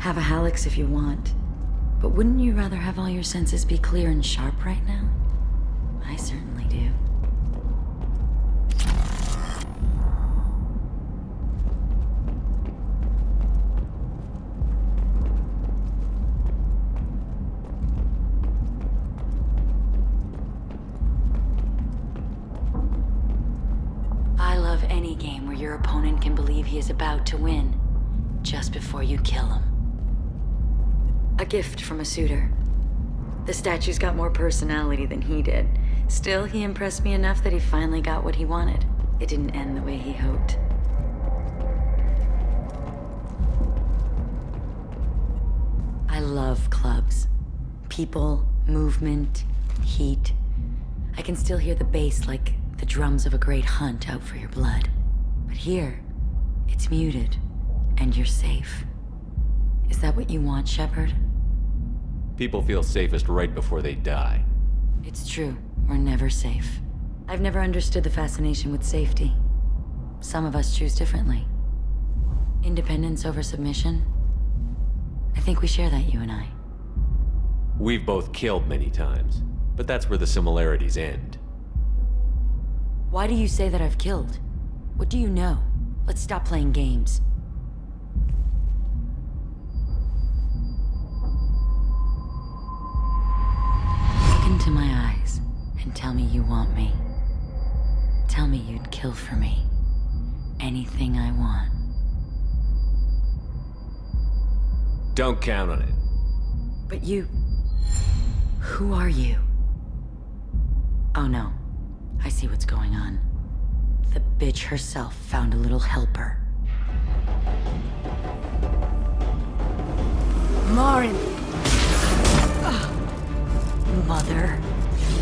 Have a Hallex if you want. But wouldn't you rather have all your senses be clear and sharp right now? I certainly do. I love any game where your opponent can believe he is about to win, just before you kill him. A gift from a suitor. The statue's got more personality than he did. Still, he impressed me enough that he finally got what he wanted. It didn't end the way he hoped. I love clubs. People, movement, heat. I can still hear the bass like the drums of a great hunt out for your blood. But here, it's muted, and you're safe. Is that what you want, Shepard? People feel safest right before they die. It's true. We're never safe. I've never understood the fascination with safety. Some of us choose differently. Independence over submission? I think we share that, you and I. We've both killed many times, but that's where the similarities end. Why do you say that I've killed? What do you know? Let's stop playing games. Into my eyes and tell me you want me. Tell me you'd kill for me. Anything I want. Don't count on it. But you... Who are you? Oh no. I see what's going on. The bitch herself found a little helper. Morin! Mother.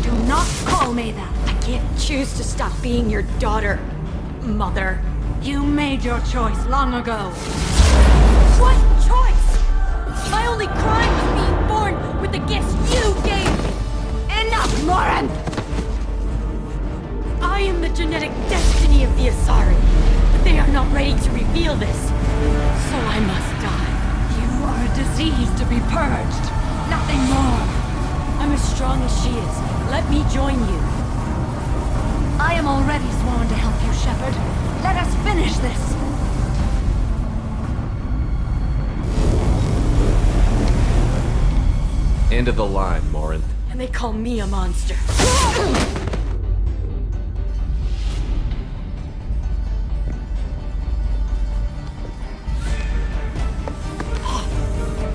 Do not call me that! I can't choose to stop being your daughter, Mother. You made your choice long ago. What choice? My only crime was being born with the gifts you gave me. Enough, Morin! I am the genetic destiny of the Asari, but they are not ready to reveal this. So I must die. You are a disease to be purged. Nothing more. I'm as strong as she is. Let me join you. I am already sworn to help you, Shepard. Let us finish this. End of the line, Morin. And they call me a monster.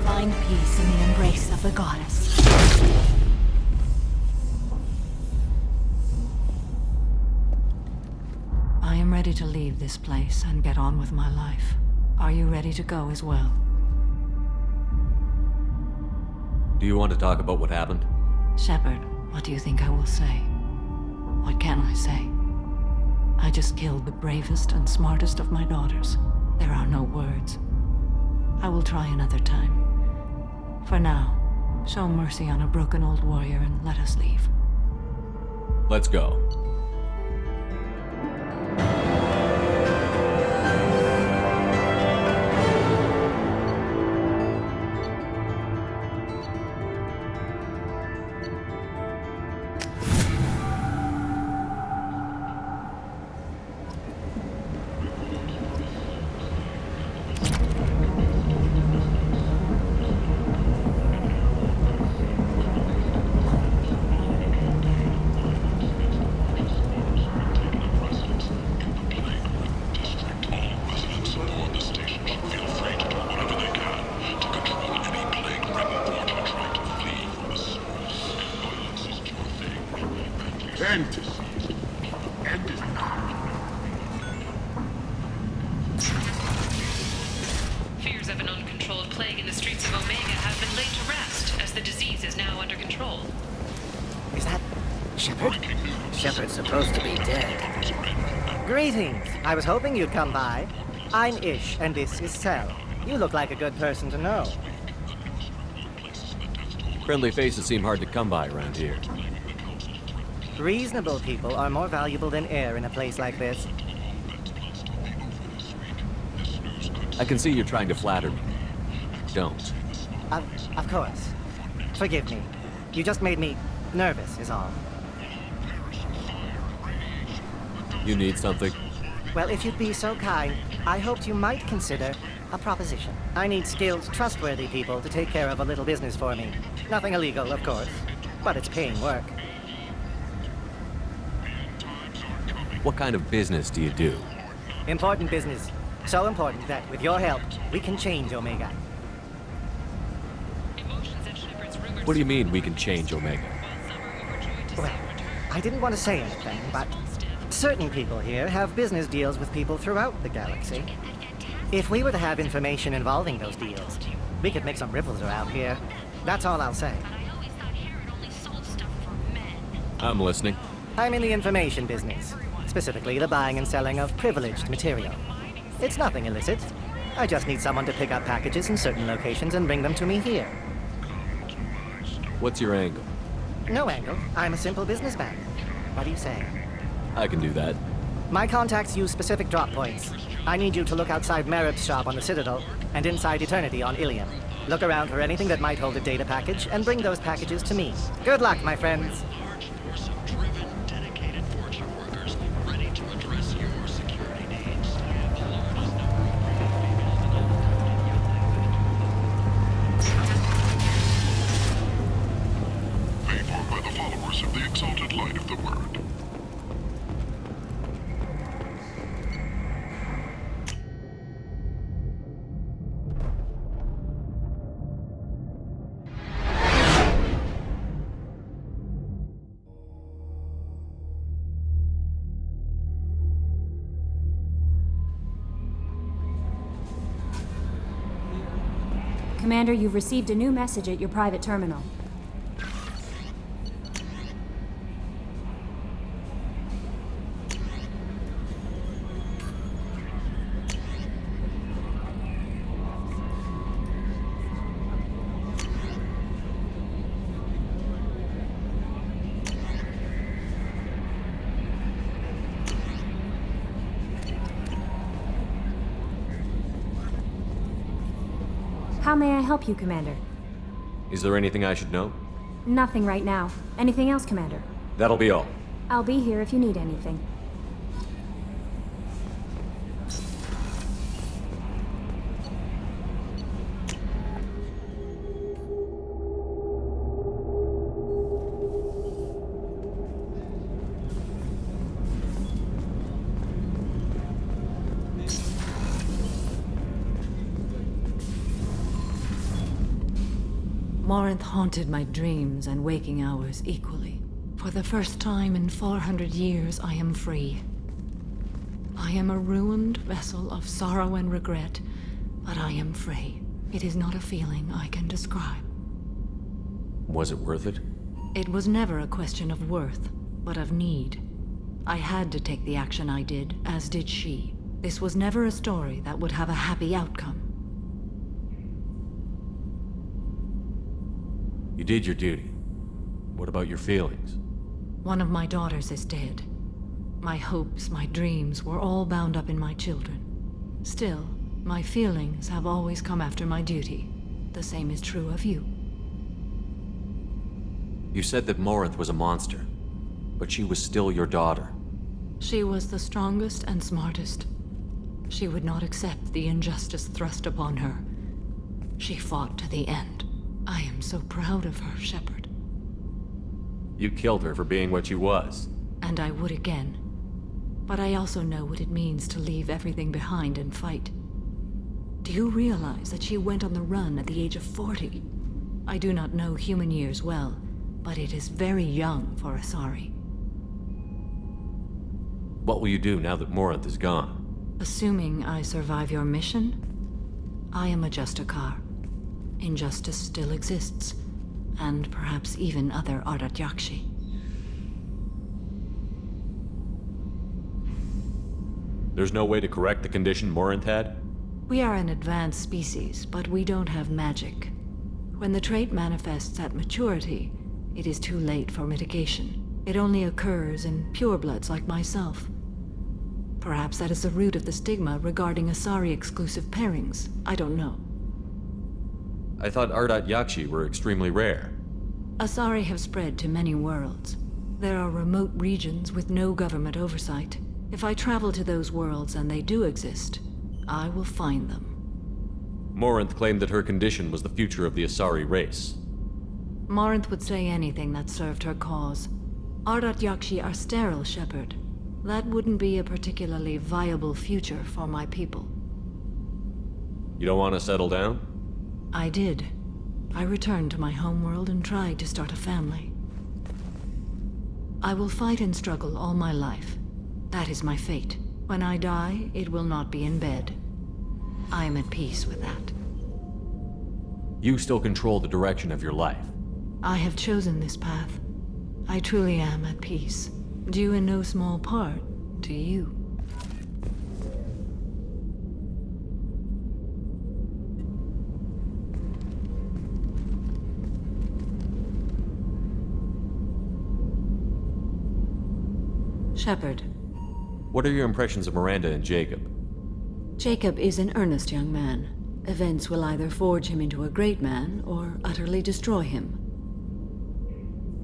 Find peace in the embrace of the goddess. I am ready to leave this place and get on with my life. Are you ready to go as well? Do you want to talk about what happened? Shepard, what do you think I will say? What can I say? I just killed the bravest and smartest of my daughters. There are no words. I will try another time. For now, show mercy on a broken old warrior and let us leave. Let's go. Fears of an uncontrolled plague in the streets of Omega have been laid to rest, as the disease is now under control. Is that Shepard? Shepard's supposed to be dead. Greetings. I was hoping you'd come by. I'm Ish, and this is Cell. You look like a good person to know. Friendly faces seem hard to come by around here. Reasonable people are more valuable than air in a place like this. I can see you're trying to flatter me. don't. Of course. Forgive me. You just made me nervous, is all. You need something? Well, if you'd be so kind, I hoped you might consider a proposition. I need skilled, trustworthy people to take care of a little business for me. Nothing illegal, of course, but it's paying work. What kind of business do you do? Important business. So important that, with your help, we can change Omega. Emotions at Shepard's rumored What do you mean we can change Omega? while some are overjoyed to Well, see a return. I didn't want to say anything, but certain people here have business deals with people throughout the galaxy. If we were to have information involving those deals, we could make some ripples around here. That's all I'll say. But I always thought Herod only sold stuff for men. I'm listening. I'm in the information business, specifically the buying and selling of privileged material. It's nothing illicit. I just need someone to pick up packages in certain locations and bring them to me here. What's your angle? No angle. I'm a simple businessman. What do you say? I can do that. My contacts use specific drop points. I need you to look outside Merib's shop on the Citadel and inside Eternity on Ilium. Look around for anything that might hold a data package and bring those packages to me. Good luck, my friends. Force of driven, dedicated fortune workers ready to address your security needs. Florida's number Paid for by the followers of the exalted light of the Word. Commander, you've received a new message at your private terminal. How may I help you, Commander? Is there anything I should know? Nothing right now. Anything else, Commander? That'll be all. I'll be here if you need anything. Morinth haunted my dreams and waking hours equally. For the first time in 400 years, I am free. I am a ruined vessel of sorrow and regret, but I am free. It is not a feeling I can describe. Was it worth it? It was never a question of worth, but of need. I had to take the action I did, as did she. This was never a story that would have a happy outcome. You did your duty. What about your feelings? One of my daughters is dead. My hopes, my dreams were all bound up in my children. Still, my feelings have always come after my duty. The same is true of you. You said that Morinth was a monster, but she was still your daughter. She was the strongest and smartest. She would not accept the injustice thrust upon her. She fought to the end. I am so proud of her, Shepard. You killed her for being what she was. And I would again. But I also know what it means to leave everything behind and fight. Do you realize that she went on the run at the age of 40? I do not know human years well, but it is very young for Asari. What will you do now that Morinth is gone? Assuming I survive your mission, I am a Justicar. Injustice still exists, and perhaps even other Ardatyakshi. There's no way to correct the condition Morinth had? We are an advanced species, but we don't have magic. When the trait manifests at maturity, it is too late for mitigation. It only occurs in purebloods like myself. Perhaps that is the root of the stigma regarding Asari-exclusive pairings. I don't know. I thought Ardat Yakshi were extremely rare. Asari have spread to many worlds. There are remote regions with no government oversight. If I travel to those worlds and they do exist, I will find them. Morinth claimed that her condition was the future of the Asari race. Morinth would say anything that served her cause. Ardat Yakshi are sterile, Shepard. That wouldn't be a particularly viable future for my people. You don't want to settle down? I did. I returned to my homeworld and tried to start a family. I will fight and struggle all my life. That is my fate. When I die, it will not be in bed. I am at peace with that. You still control the direction of your life. I have chosen this path. I truly am at peace. Due in no small part to you. Shepard. What are your impressions of Miranda and Jacob? Jacob is an earnest young man. Events will either forge him into a great man or utterly destroy him.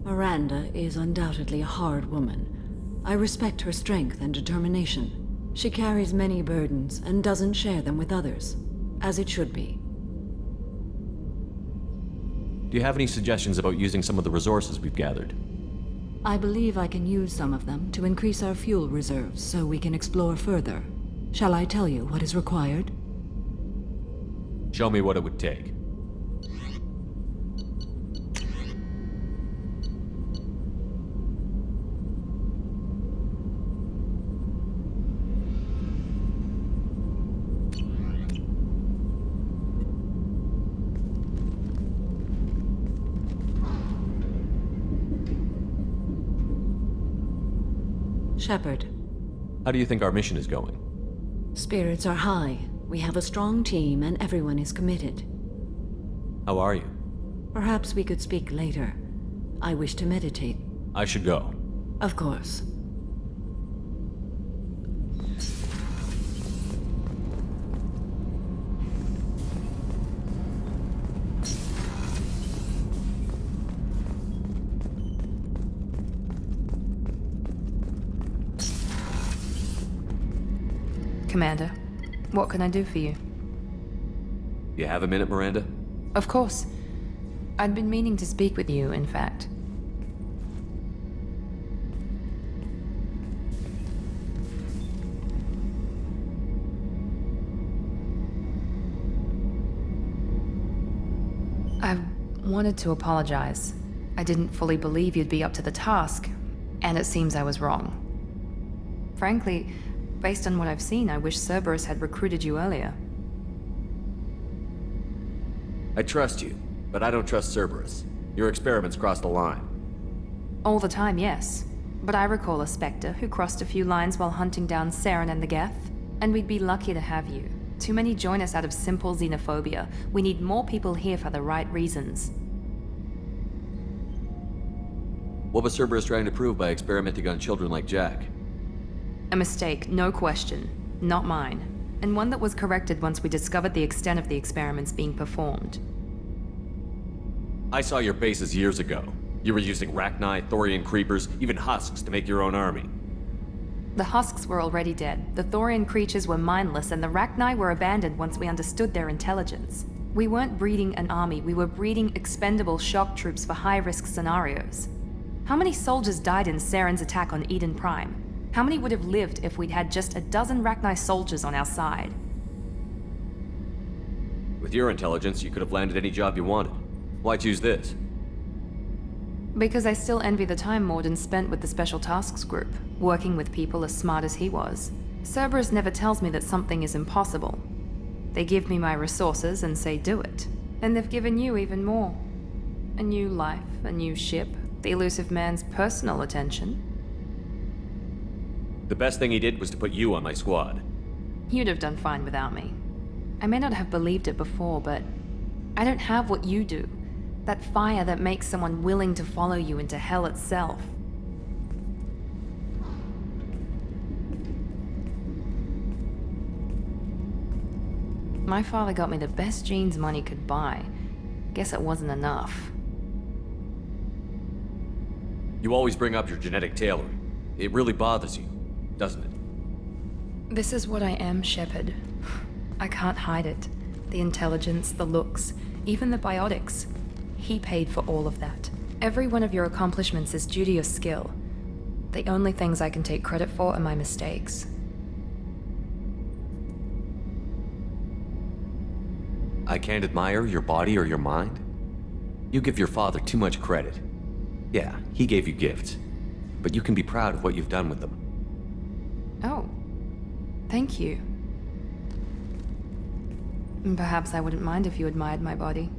Miranda is undoubtedly a hard woman. I respect her strength and determination. She carries many burdens and doesn't share them with others, as it should be. Do you have any suggestions about using some of the resources we've gathered? I believe I can use some of them to increase our fuel reserves so we can explore further. Shall I tell you what is required? Show me what it would take. Shepard. How do you think our mission is going? Spirits are high. We have a strong team and everyone is committed. How are you? Perhaps we could speak later. I wish to meditate. I should go. Of course. Commander, what can I do for you? You have a minute, Miranda? Of course. I'd been meaning to speak with you, in fact. I wanted to apologize. I didn't fully believe you'd be up to the task, and it seems I was wrong. Frankly, based on what I've seen, I wish Cerberus had recruited you earlier. I trust you, but I don't trust Cerberus. Your experiments crossed the line. All the time, yes. But I recall a Spectre who crossed a few lines while hunting down Saren and the Geth. And we'd be lucky to have you. Too many join us out of simple xenophobia. We need more people here for the right reasons. What was Cerberus trying to prove by experimenting on children like Jack? A mistake, no question. Not mine. And one that was corrected once we discovered the extent of the experiments being performed. I saw your bases years ago. You were using Rachni, Thorian creepers, even husks to make your own army. The husks were already dead, the Thorian creatures were mindless, and the Rachni were abandoned once we understood their intelligence. We weren't breeding an army, we were breeding expendable shock troops for high-risk scenarios. How many soldiers died in Saren's attack on Eden Prime? How many would have lived if we'd had just a dozen Rachni soldiers on our side? With your intelligence, you could have landed any job you wanted. Why choose this? Because I still envy the time Morden spent with the Special Tasks Group, working with people as smart as he was. Cerberus never tells me that something is impossible. They give me my resources and say do it. And they've given you even more. A new life, a new ship, the elusive man's personal attention. The best thing he did was to put you on my squad. You'd have done fine without me. I may not have believed it before, but I don't have what you do. That fire that makes someone willing to follow you into hell itself. My father got me the best genes money could buy, Guess it wasn't enough. You always bring up your genetic tailoring. It really bothers you, doesn't it? This is what I am, Shepard. I can't hide it. The intelligence, the looks, even the biotics. He paid for all of that. Every one of your accomplishments is due to your skill. The only things I can take credit for are my mistakes. I can't admire your body or your mind? You give your father too much credit. Yeah, he gave you gifts. But you can be proud of what you've done with them. Oh. Thank you. Perhaps I wouldn't mind if you admired my body.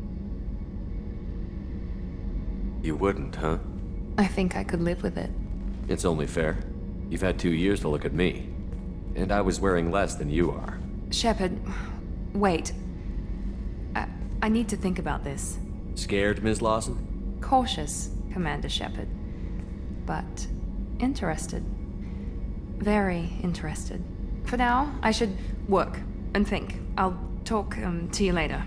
You wouldn't, huh? I think I could live with it. It's only fair. You've had 2 years to look at me. And I was wearing less than you are. Shepard, wait. I need to think about this. Scared, Ms. Lawson? Cautious, Commander Shepard. But interested. Very interested. For now, I should work and think. I'll talk to you later.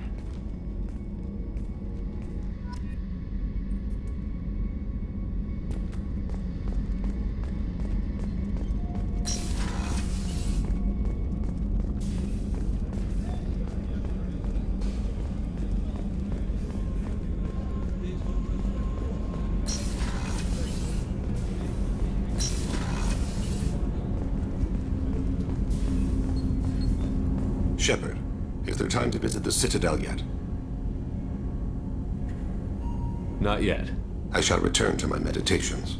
Shepard, is there time to visit the Citadel yet? Not yet. I shall return to my meditations.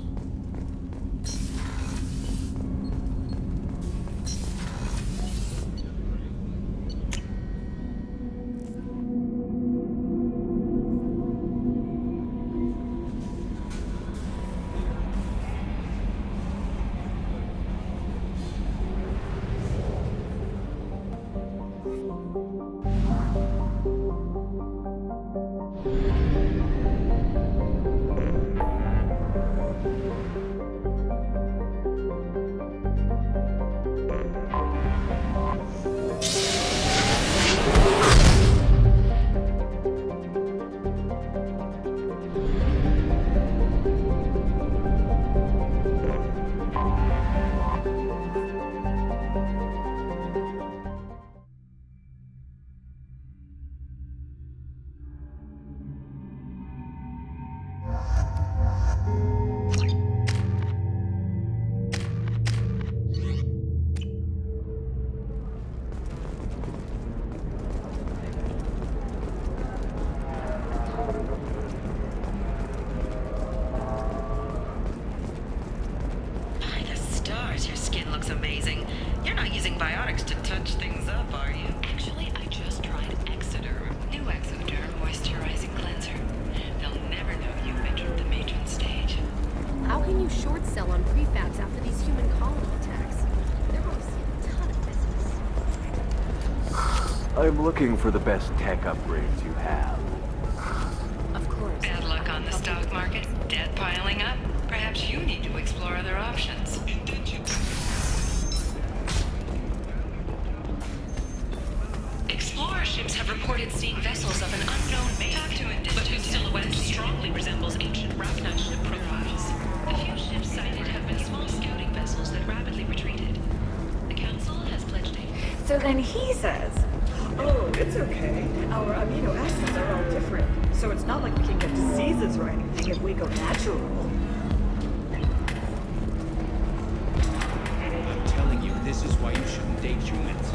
I'm looking for the best tech upgrades you have. Of course. Bad luck on the stock market? Debt piling up? Perhaps you need to explore other options. Explorer ships have reported seeing vessels of an unknown make, but whose silhouette strongly resembles ancient Rachni ship profiles. The few ships sighted have been small scouting vessels that rapidly retreated. The Council has pledged aid. So then he says, oh, it's okay. Our amino acids are all different, so it's not like we can get diseases or anything if we go natural. I'm telling you, this is why you shouldn't date humans.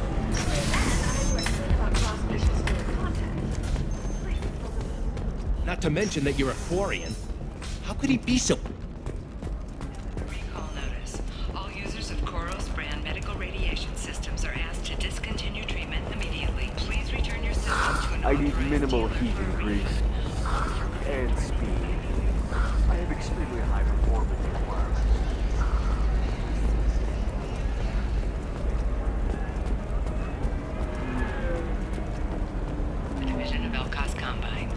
Not to mention that you're a Quarian. How could he be so... Recall notice. All users of Koros brand medical radiation systems are asked to discontinue treatment immediately. Please return your system to an I need authorized minimal dealer heat for a increase. refund. And speed. I have extremely high performance requirements. A division of Elkos Combine.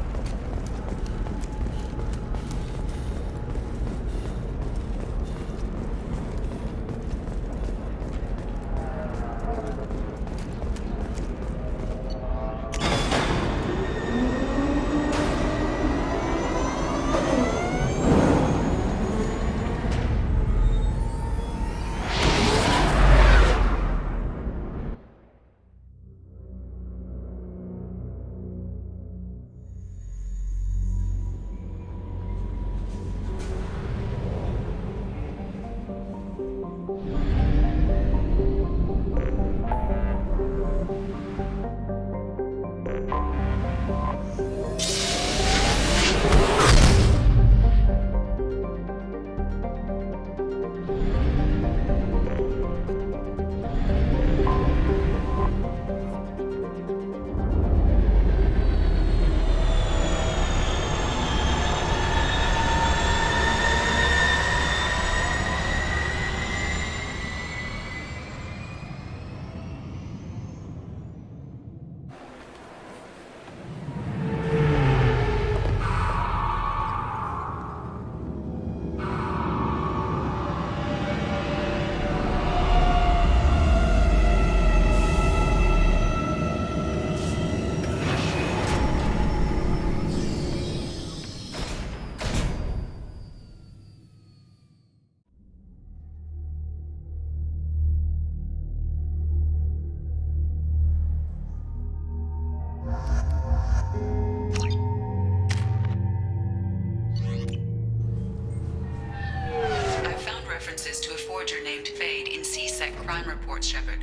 crime reports, Shepard.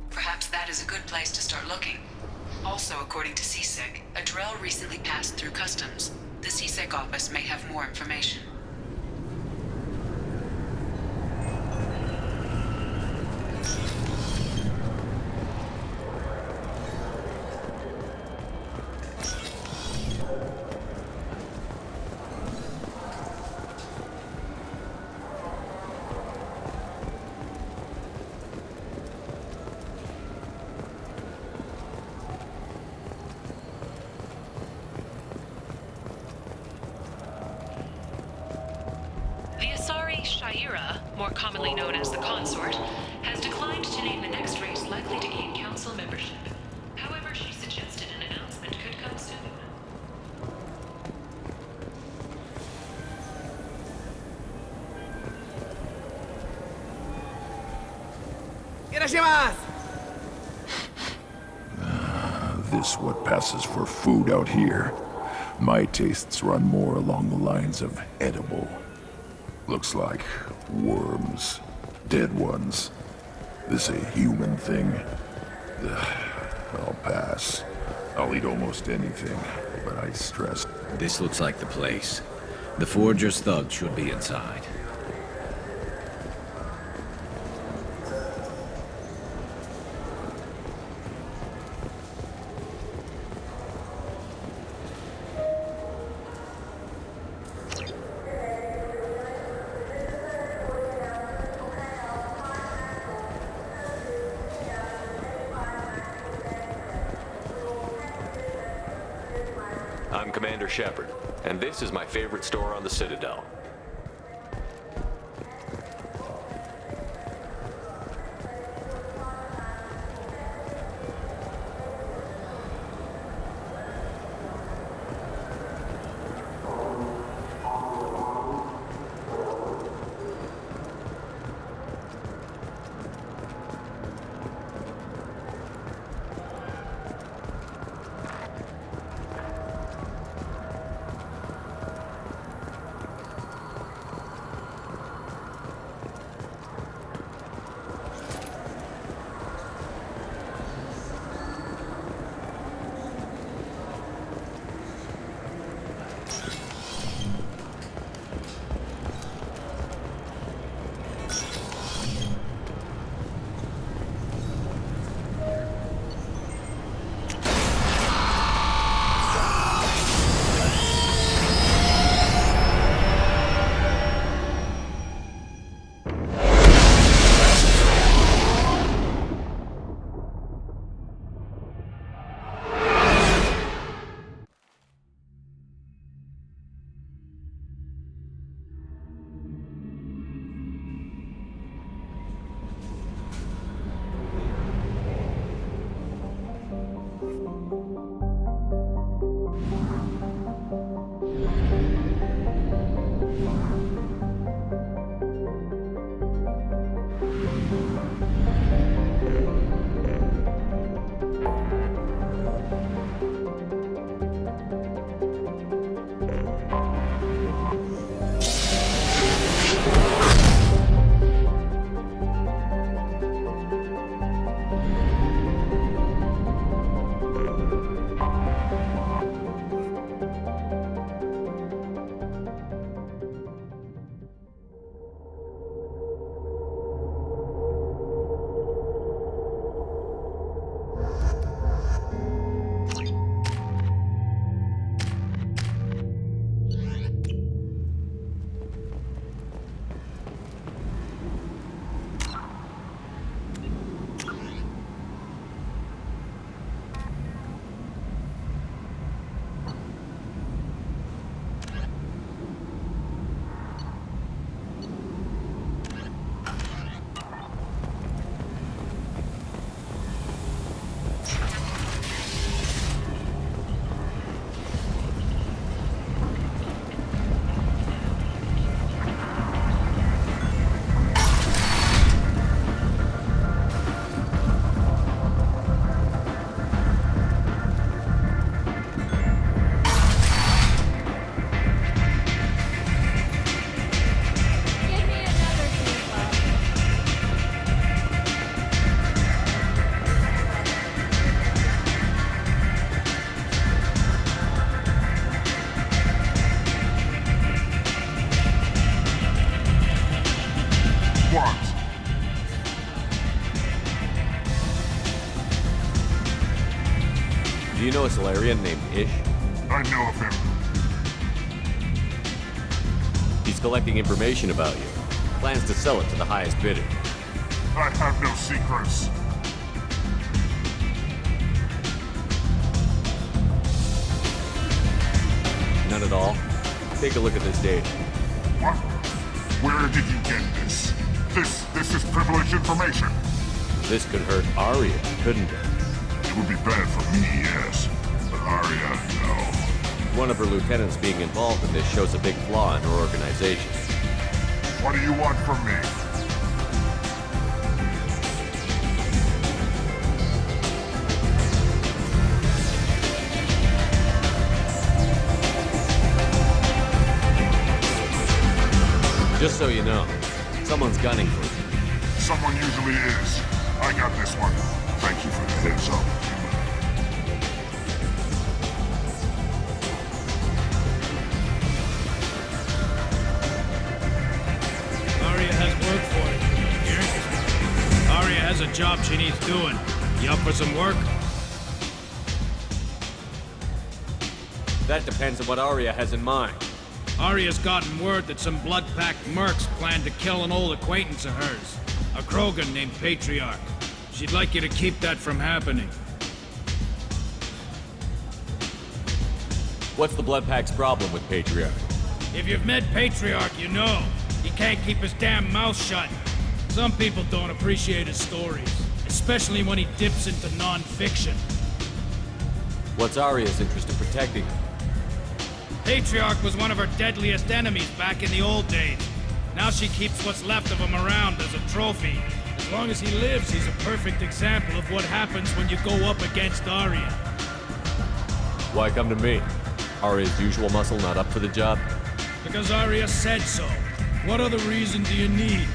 Perhaps that is a good place to start looking. Also, according to CSEC, a Drell recently passed through customs. The CSEC office may have more information. More commonly known as the Consort, has declined to name the next race likely to gain council membership. However, she suggested an announcement could come soon. This what passes for food out here. My tastes run more along the lines of edible. Looks like worms. Dead ones. This a human thing? Ugh, I'll pass. I'll eat almost anything, but I stress. This looks like the place. The Forger's thug should be inside. I'm Commander Shepard, and this is my favorite store on the Citadel. Solarian named Ish? I know of him. He's collecting information about you. Plans to sell it to the highest bidder. I have no secrets. None at all? Take a look at this data. What? Where did you get this? This is privileged information. This could hurt Aria, couldn't it? It would be bad for me, yes. But Aria, no. One of her lieutenants being involved in this shows a big flaw in her organization. What do you want from me? Just so you know, someone's gunning for you. Someone usually is. I got this one. Thank you for the heads up. Aria has work for you. Here? Aria has a job she needs doing. You up for some work? That depends on what Aria has in mind. Aria's gotten word that some blood-packed mercs plan to kill an old acquaintance of hers. A Krogan named Patriarch. She'd like you to keep that from happening. What's the Blood Pack's problem with Patriarch? If you've met Patriarch, you know. He can't keep his damn mouth shut. Some people don't appreciate his stories, especially when he dips into non-fiction. What's Aria's interest in protecting him? Patriarch was one of her deadliest enemies back in the old days. Now she keeps what's left of him around as a trophy. As long as he lives, he's a perfect example of what happens when you go up against Aria. Why come to me? Aria's usual muscle not up for the job? Because Aria said so. What other reason do you need?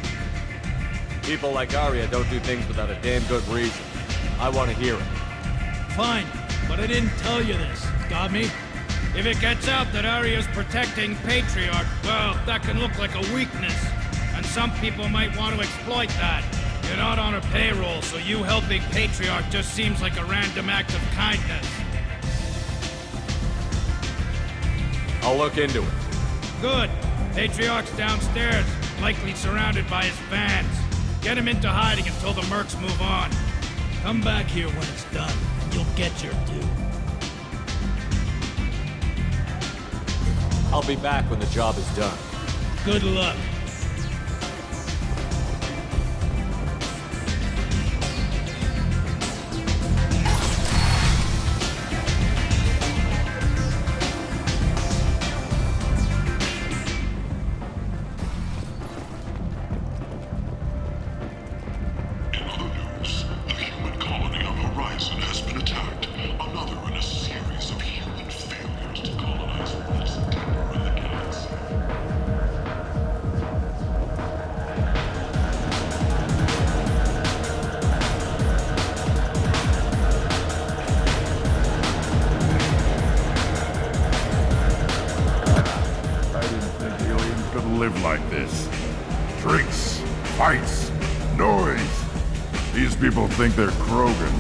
People like Aria don't do things without a damn good reason. I want to hear it. Fine, but I didn't tell you this. Got me? If it gets out that Aria's protecting Patriarch, well, that can look like a weakness. And some people might want to exploit that. You're not on her payroll, so you helping Patriarch just seems like a random act of kindness. I'll look into it. Good. Patriarch's downstairs, likely surrounded by his fans. Get him into hiding until the mercs move on. Come back here when it's done, and you'll get your due. I'll be back when the job is done. Good luck. In other news, a human colony on Horizon has been attacked. Another in a series of human failures to colonize Earth's deeper in the galaxy. I didn't think aliens could live like this. Drinks, fights, noise. These people think they're Krogan.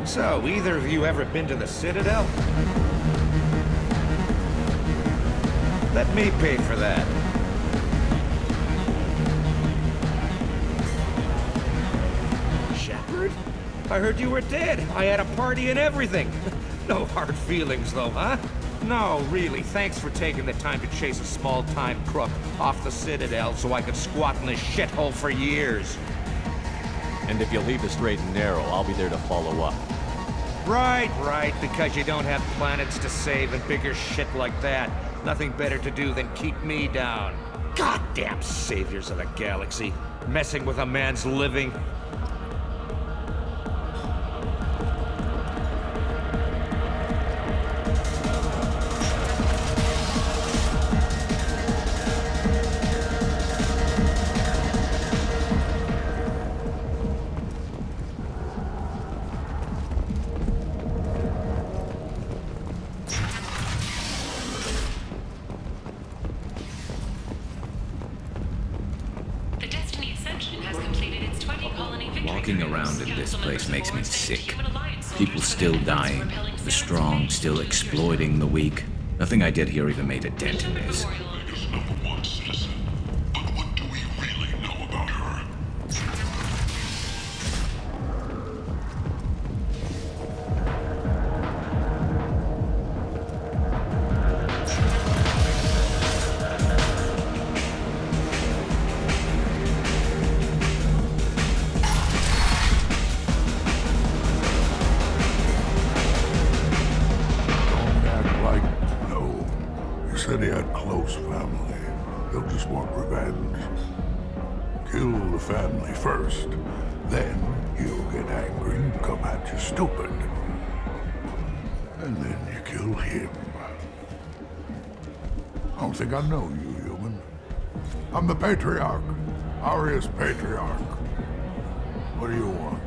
So, either of you ever been to the Citadel? Let me pay for that. Shepard? I heard you were dead. I had a party and everything. No hard feelings, though, huh? No, really, thanks for taking the time to chase a small-time crook off the Citadel so I could squat in this shithole for years. And if you leave the straight and narrow, I'll be there to follow up. Right, because you don't have planets to save and bigger shit like that. Nothing better to do than keep me down. Goddamn saviors of the galaxy. Messing with a man's living. around in this place makes me sick. People still dying, the strong still exploiting the weak. Nothing I did here even made a dent in this. Vega's #1 citizen. But what do we really know about her? Don't act like... No. You said he had close family. He'll just want revenge. Kill the family first. Then he'll get angry and come at you stupid. And then you kill him. I don't think I know you, human. I'm the Patriarch. Arius Patriarch. What do you want?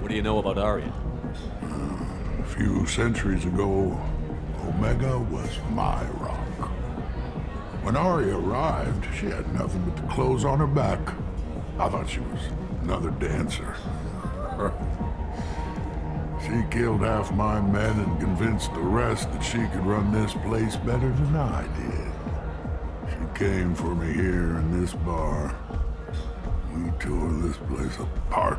What do you know about Arya? A few centuries ago, Omega was my rock. When Arya arrived, she had nothing but the clothes on her back. I thought she was another dancer. She killed half my men and convinced the rest that she could run this place better than I did. She came for me here in this bar. We tore this place apart.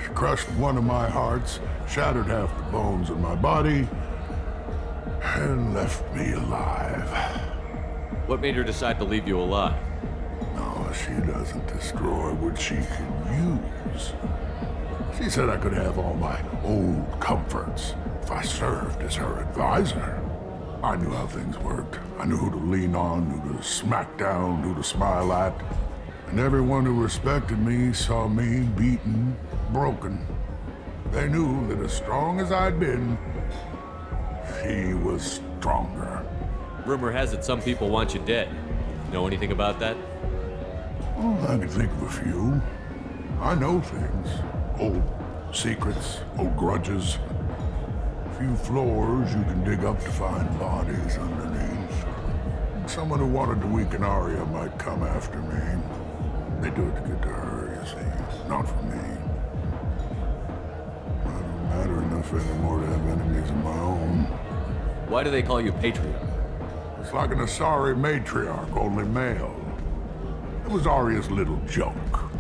She crushed one of my hearts, shattered half the bones in my body, and left me alive. What made her decide to leave you alive? No, she doesn't destroy what she can use. She said I could have all my old comforts if I served as her advisor. I knew how things worked. I knew who to lean on, who to smack down, who to smile at. And everyone who respected me saw me beaten, broken. They knew that as strong as I'd been, she was stronger. Rumor has it some people want you dead. Know anything about that? Oh, I can think of a few. I know things. Old secrets, old grudges. A few floors you can dig up to find bodies underneath. Someone who wanted to weaken Arya might come after me. They do it to get to her, you see. Not for me. I don't matter enough anymore to have enemies of my own. Why do they call you Patriarch? It's like an Asari matriarch, only male. It was Arya's little joke.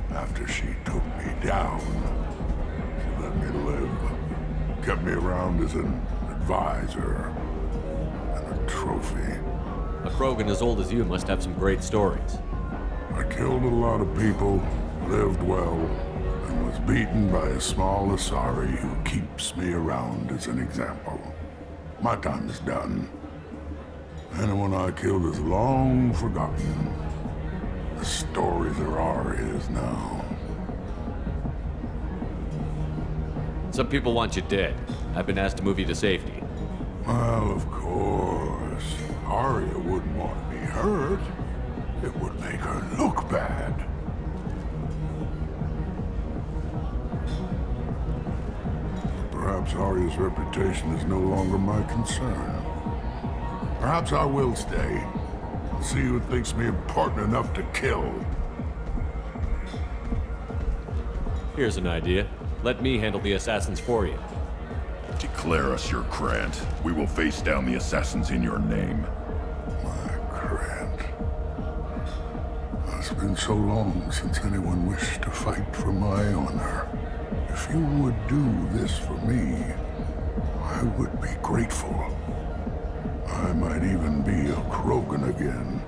After she took me down, she let me live. Kept me around as an advisor and a trophy. A Krogan as old as you must have some great stories. I killed a lot of people, lived well, and was beaten by a small Asari who keeps me around as an example. My time is done. Anyone I killed is long forgotten. The stories are Arya's now. Some people want you dead. I've been asked to move you to safety. Well, of course. Arya wouldn't want me hurt. It would make her look bad. Perhaps Arya's reputation is no longer my concern. Perhaps I will stay. See who thinks me important enough to kill. Here's an idea. Let me handle the assassins for you. Declare us your grant. We will face down the assassins in your name. My grant. It's been so long since anyone wished to fight for my honor. If you would do this for me, I would be grateful. I might even be a Krogan again.